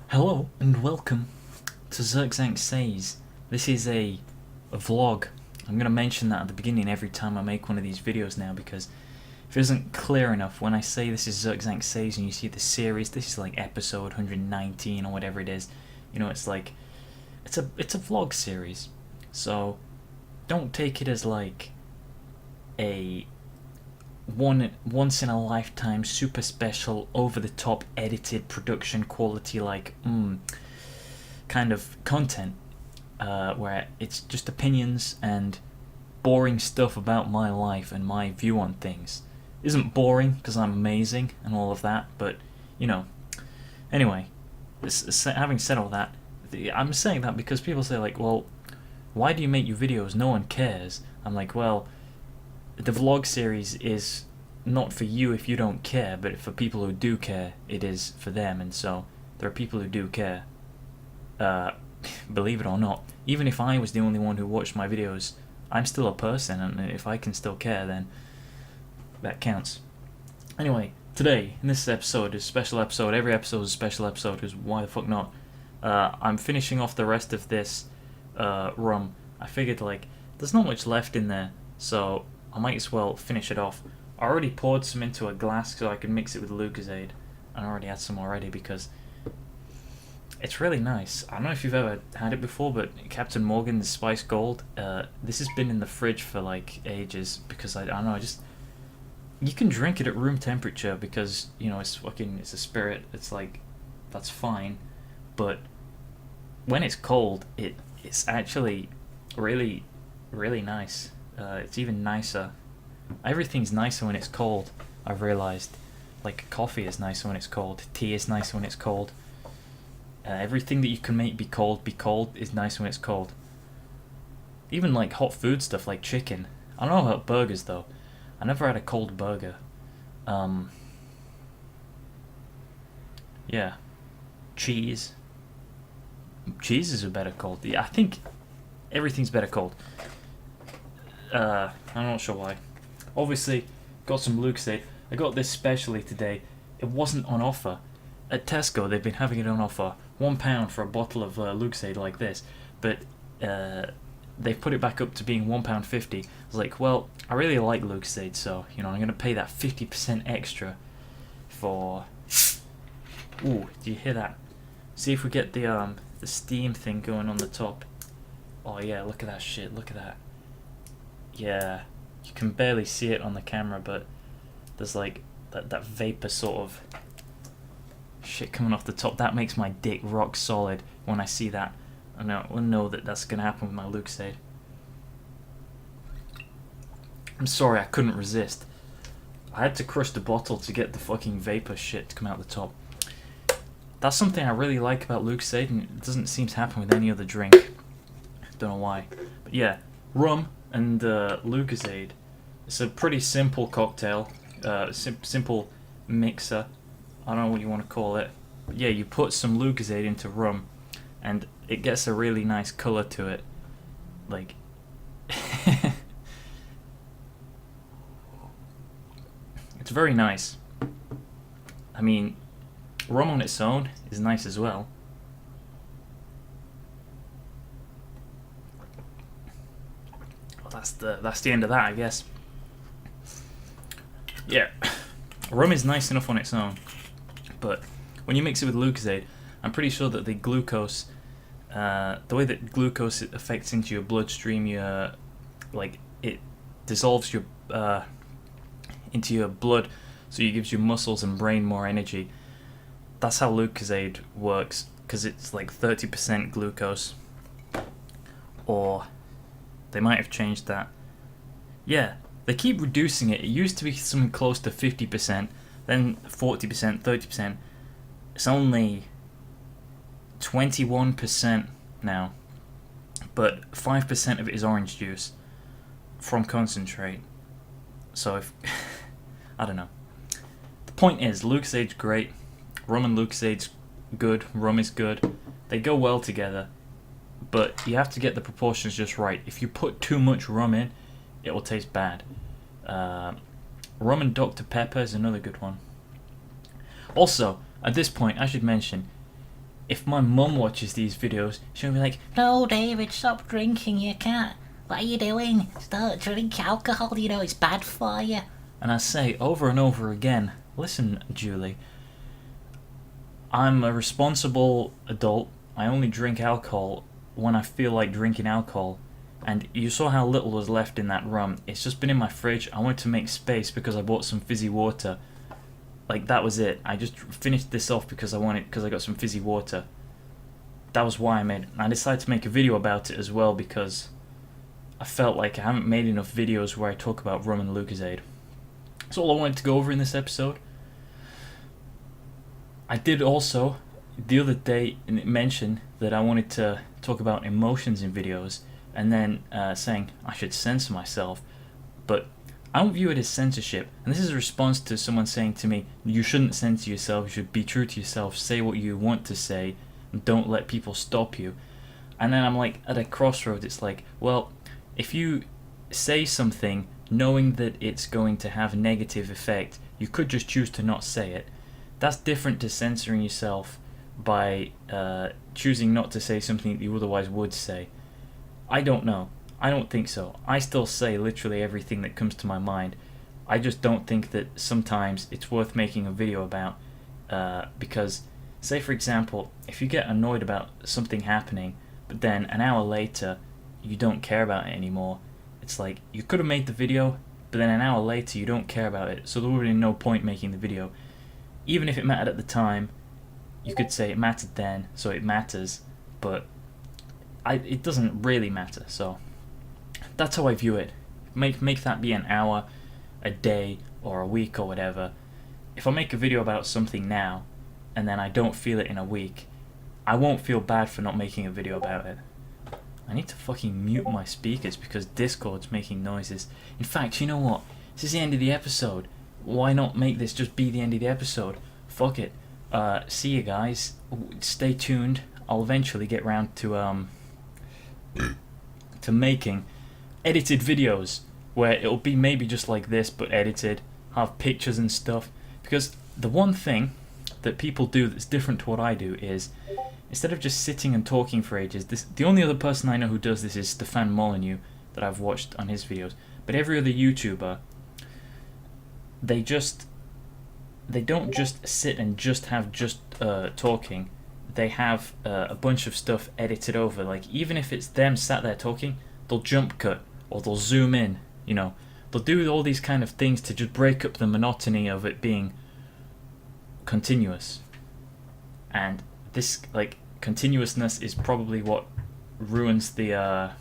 Hello and welcome to Zirkzank Says. This is a vlog. I'm going to mention that at the beginning every time I make one of these videos now, because if it isn't clear enough, when I say this is Zirkzank Says and you see the series, this is like episode 119 or whatever it is. You know, it's like it's a vlog series. So don't take it as like a once in a lifetime, super special, over the top, edited production quality, like kind of content, where it's just opinions and boring stuff about my life and my view on things. Isn't boring because I'm amazing and all of that, but you know. Anyway, having said all that, I'm saying that because people say like, well, why do you make your videos? No one cares. I'm like, well, the vlog series is not for you if you don't care, but for people who do care, it is for them. And so there are people who do care, believe it or not. Even if I was the only one who watched my videos, I'm still a person, and if I can still care, then that counts. Anyway, today, in this episode, is a special episode. Every episode is a special episode, because why the fuck not? I'm finishing off the rest of this rum. I figured, like, there's not much left in there, so I might as well finish it off. I already poured some into a glass so I could mix it with Lucozade. I already had some already because it's really nice. I don't know if you've ever had it before, but Captain Morgan's Spice Gold, this has been in the fridge for like ages because I don't know, you can drink it at room temperature because, you know, it's a spirit. It's like, that's fine. But when it's cold, it's actually really, really nice. It's even nicer. Everything's nicer when it's cold, I've realised. Like, coffee is nicer when it's cold. Tea is nicer when it's cold. Everything that you can make be cold is nicer when it's cold. Even like hot food stuff like chicken. I don't know about burgers though. I never had a cold burger. Yeah. Cheese. Cheeses are better cold. Yeah, I think everything's better cold. I'm not sure why. Obviously, got some Lucozade. I got this specially today. It wasn't on offer. At Tesco, they've been having it on offer. £1 for a bottle of Lucozade like this. But they've put it back up to being £1.50. I was like, well, I really like Lucozade, so, you know, I'm going to pay that 50% extra for... Ooh, do you hear that? See if we get the steam thing going on the top. Oh yeah, look at that shit, look at that. Yeah, you can barely see it on the camera, but there's like that vapor sort of shit coming off the top. That makes my dick rock solid when I see that. I know that that's gonna happen with my Lucozade. I'm sorry, I couldn't resist. I had to crush the bottle to get the fucking vapor shit to come out the top. That's something I really like about Lucozade, and it doesn't seem to happen with any other drink. Don't know why. But yeah, rum and Lucozade. It's a pretty simple cocktail, simple mixer. I don't know what you want to call it. But yeah, you put some Lucozade into rum, and it gets a really nice color to it. Like, it's very nice. I mean, rum on its own is nice as well. That's the end of that, I guess. Yeah, rum is nice enough on its own, but when you mix it with Lucozade, I'm pretty sure that the glucose, the way that glucose affects into your bloodstream, it dissolves into your blood, so it gives your muscles and brain more energy. That's how Lucozade works, because it's like 30% glucose, or they might have changed that. Yeah, they keep reducing it. It used to be something close to 50%, then 40%, 30%. It's only 21% now, but 5% of it is orange juice from concentrate. So if I don't know. The point is, Lucosade's great. Rum and Lucosade's good. Rum is good. They go well together. But you have to get the proportions just right. If you put too much rum in, it will taste bad. Rum and Dr. Pepper is another good one. Also, at this point, I should mention, if my mum watches these videos, she'll be like, No, David, stop drinking, you can't. What are you doing? Don't drink alcohol, you know it's bad for you. and I say over and over again, listen, Julie, I'm a responsible adult. I only drink alcohol when I feel like drinking alcohol. And you saw how little was left in that rum. It's just been in my fridge. I wanted to make space because I bought some fizzy water. Like, that was it. I just finished this off because I got some fizzy water. That was why I decided to make a video about it as well, because I felt like I haven't made enough videos where I talk about rum and Lucozade. That's all I wanted to go over in this episode. I did also, the other day, mention that I wanted to talk about emotions in videos, and then saying I should censor myself, but I don't view it as censorship, and this is a response to someone saying to me, you shouldn't censor yourself, you should be true to yourself, say what you want to say, and don't let people stop you. And then I'm like, at a crossroads, it's like, well, if you say something knowing that it's going to have negative effect, you could just choose to not say it. That's different to censoring yourself by choosing not to say something that you otherwise would say. I don't know. I don't think so. I still say literally everything that comes to my mind. I just don't think that sometimes it's worth making a video about, because, say for example, if you get annoyed about something happening, but then an hour later you don't care about it anymore, it's like, you could have made the video, but then an hour later you don't care about it, so there would have been no point making the video. Even if it mattered at the time, you could say it mattered then, so it matters, but it doesn't really matter. So that's how I view it. Make that be an hour, a day, or a week, or whatever. If I make a video about something now, and then I don't feel it in a week, I won't feel bad for not making a video about it. I need to fucking mute my speakers because Discord's making noises. In fact, you know what? This is the end of the episode. Why not make this just be the end of the episode? Fuck it. See you guys. Stay tuned. I'll eventually get round to making edited videos where it'll be maybe just like this but edited, have pictures and stuff. Because the one thing that people do that's different to what I do is, instead of just sitting and talking for ages, the only other person I know who does this is Stefan Molyneux, that I've watched on his videos. But every other YouTuber, they don't just sit and just have talking. They have a bunch of stuff edited over. Like, even if it's them sat there talking, they'll jump cut or they'll zoom in. You know, they'll do all these kind of things to just break up the monotony of it being continuous. And this, like, continuousness is probably what ruins the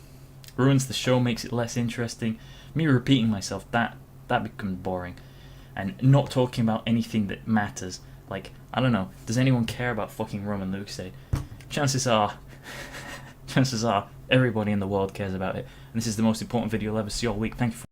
show, makes it less interesting. Me repeating myself, that becomes boring. And not talking about anything that matters. Like, I don't know, does anyone care about fucking rum and Lucozade? Chances are everybody in the world cares about it. And this is the most important video you'll ever see all week. Thank you for